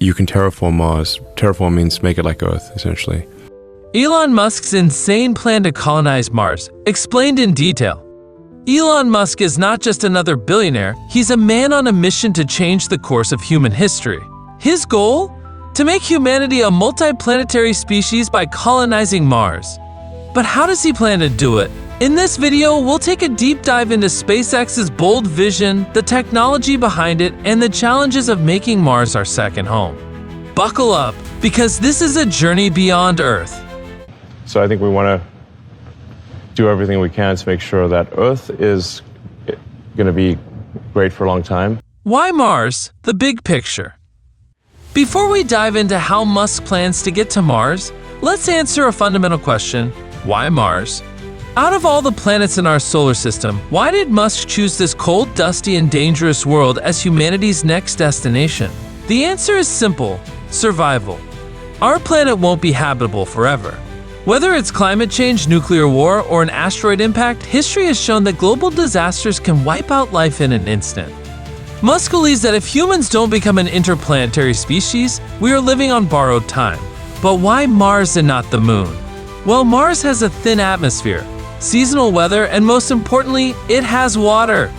you can terraform Mars. Terraform means make it like Earth, essentially. Elon Musk's insane plan to colonize Mars, explained in detail. Elon Musk is not just another billionaire, he's a man on a mission to change the course of human history. His goal? To make humanity a multi-planetary species by colonizing Mars. But how does he plan to do it? In this video, we'll take a deep dive into SpaceX's bold vision, the technology behind it, and the challenges of making Mars our second home. Buckle up, because this is a journey beyond Earth. So I think we want to do everything we can to make sure that Earth is going to be great for a long time. Why Mars? The big picture. Before we dive into how Musk plans to get to Mars, let's answer a fundamental question: why Mars? Out of all the planets in our solar system, why did Musk choose this cold, dusty, and dangerous world as humanity's next destination? The answer is simple: survival. Our planet won't be habitable forever. Whether it's climate change, nuclear war, or an asteroid impact, history has shown that global disasters can wipe out life in an instant. Musk believes that if humans don't become an interplanetary species, we are living on borrowed time. But why Mars and not the Moon? Well, Mars has a thin atmosphere, seasonal weather, and most importantly, it has water.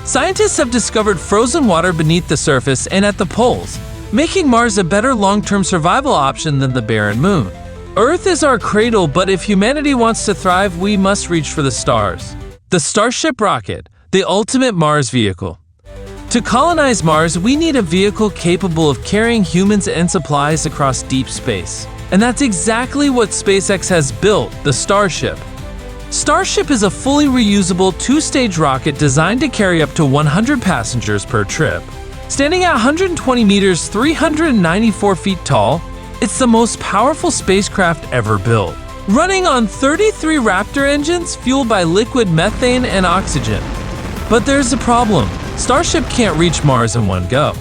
Scientists have discovered frozen water beneath the surface and at the poles, making Mars a better long-term survival option than the barren Moon. Earth is our cradle, but if humanity wants to thrive, we must reach for the stars. The Starship rocket, the ultimate Mars vehicle. To colonize Mars, we need a vehicle capable of carrying humans and supplies across deep space. And that's exactly what SpaceX has built, the Starship. Starship is a fully reusable two-stage rocket designed to carry up to 100 passengers per trip. Standing at 120 meters, 394 feet tall, it's the most powerful spacecraft ever built. Running on 33 Raptor engines fueled by liquid methane and oxygen. But there's a problem. Starship can't reach Mars in one go.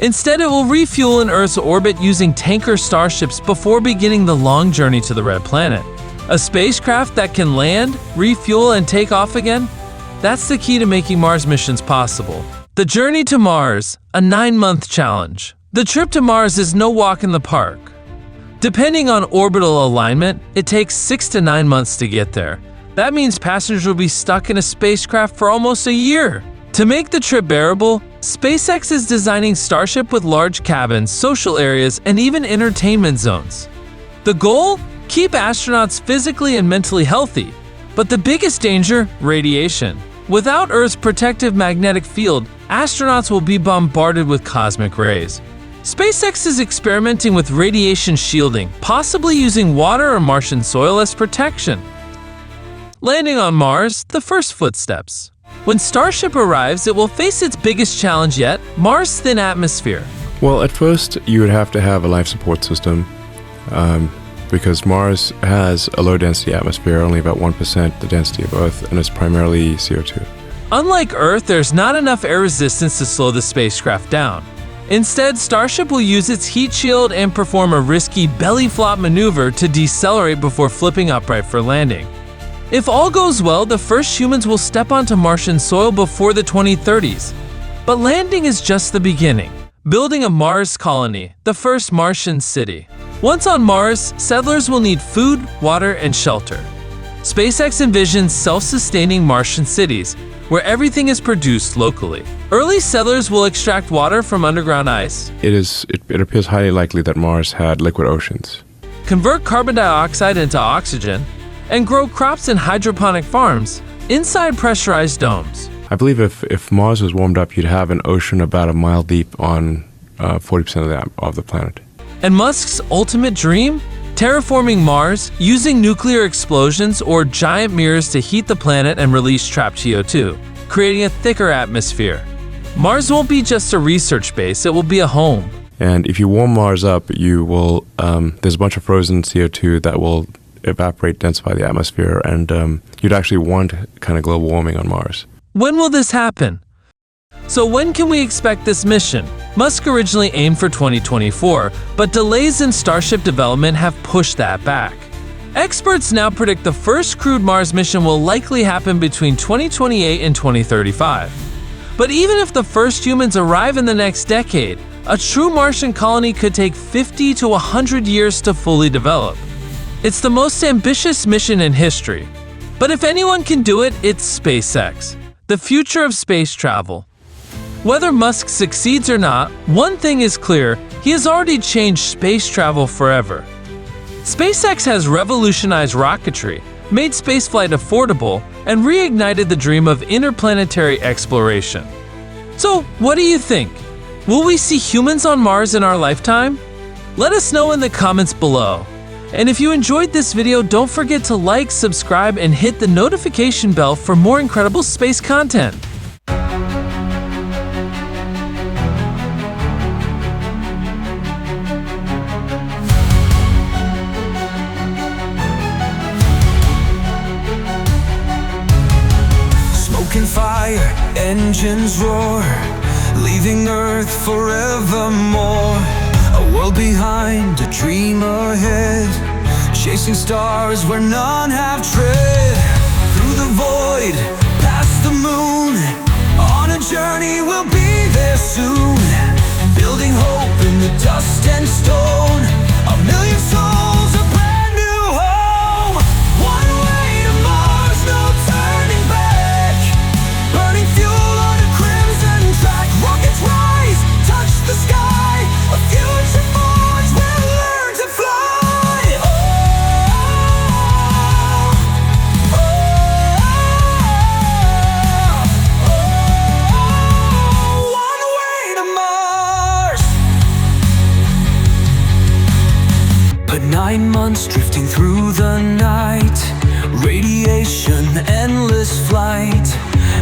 Instead, it will refuel in Earth's orbit using tanker starships before beginning the long journey to the Red Planet. A spacecraft that can land, refuel, and take off again? That's the key to making Mars missions possible. The journey to Mars, a 9-month challenge. The trip to Mars is no walk in the park. Depending on orbital alignment, it takes 6 to 9 months to get there. That means passengers will be stuck in a spacecraft for almost a year. To make the trip bearable, SpaceX is designing Starship with large cabins, social areas, and even entertainment zones. The goal? Keep astronauts physically and mentally healthy. But the biggest danger? Radiation. Without Earth's protective magnetic field, astronauts will be bombarded with cosmic rays. SpaceX is experimenting with radiation shielding, possibly using water or Martian soil as protection. Landing on Mars, the first footsteps. When Starship arrives, it will face its biggest challenge yet, Mars' thin atmosphere. Well, at first, you would have to have a life support system because Mars has a low-density atmosphere, only about 1% the density of Earth, and it's primarily CO2. Unlike Earth, there's not enough air resistance to slow the spacecraft down. Instead, Starship will use its heat shield and perform a risky belly flop maneuver to decelerate before flipping upright for landing. If all goes well, the first humans will step onto Martian soil before the 2030s. But landing is just the beginning. Building a Mars colony, the first Martian city. Once on Mars, settlers will need food, water, and shelter. SpaceX envisions self-sustaining Martian cities, where everything is produced locally. Early settlers will extract water from underground ice. It appears highly likely that Mars had liquid oceans. Convert carbon dioxide into oxygen, and grow crops in hydroponic farms inside pressurized domes. I believe if Mars was warmed up, you'd have an ocean about a mile deep on 40% of the planet. And Musk's ultimate dream? Terraforming Mars, using nuclear explosions or giant mirrors to heat the planet and release trapped CO2, creating a thicker atmosphere. Mars won't be just a research base, it will be a home. And if you warm Mars up, there's a bunch of frozen CO2 that will evaporate, densify the atmosphere, and you'd actually want kind of global warming on Mars. When will this happen? So when can we expect this mission? Musk originally aimed for 2024, but delays in Starship development have pushed that back. Experts now predict the first crewed Mars mission will likely happen between 2028 and 2035. But even if the first humans arrive in the next decade, a true Martian colony could take 50 to 100 years to fully develop. It's the most ambitious mission in history. But if anyone can do it, it's SpaceX, the future of space travel. Whether Musk succeeds or not, one thing is clear: he has already changed space travel forever. SpaceX has revolutionized rocketry, made spaceflight affordable, and reignited the dream of interplanetary exploration. So, what do you think? Will we see humans on Mars in our lifetime? Let us know in the comments below. And if you enjoyed this video, don't forget to like, subscribe, and hit the notification bell for more incredible space content. Smoke and fire, engines roar, leaving Earth forevermore. A world behind, a dream ahead, chasing stars where none have tread. Through the void, past the moon, on a journey we'll be there soon. Building hope in the dust and stone, a million souls, a brand new home. One way to Mars, no turning back. Burning fuel on a crimson track. Rockets rise, touch the sky. A future forged, we'll learn to fly. One way to Mars. But 9 months drifting through the night, radiation, endless flight.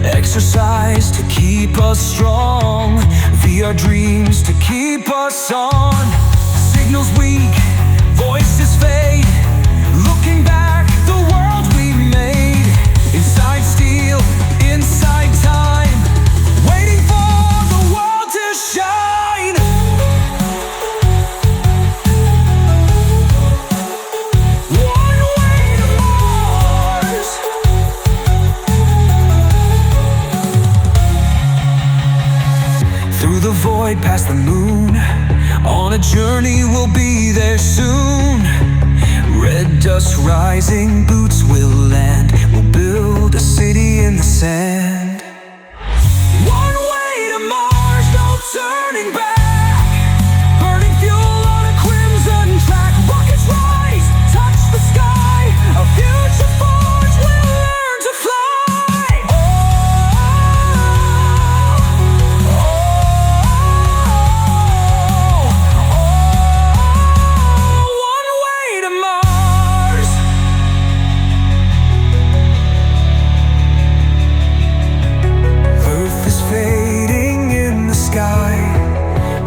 Exercise to keep us strong, VR dreams to keep us on. Signals weak, voices fade. Looking back, the world we made. Inside steel, inside time, waiting for the world to shine. One way to Mars. Through the void, past the moon, on a journey we'll be there soon. Red dust rising, boots will land. We'll build a city in the sand. One way to Mars, no turning back. Burning fuel on a crimson track. Rockets rise, touch the sky. A future forged, we'll learn to fly. One way to Mars. Earth is fading in the sky.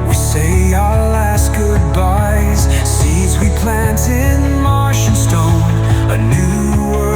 We say our last goodbyes. Seeds we plant in Martian stone. A new world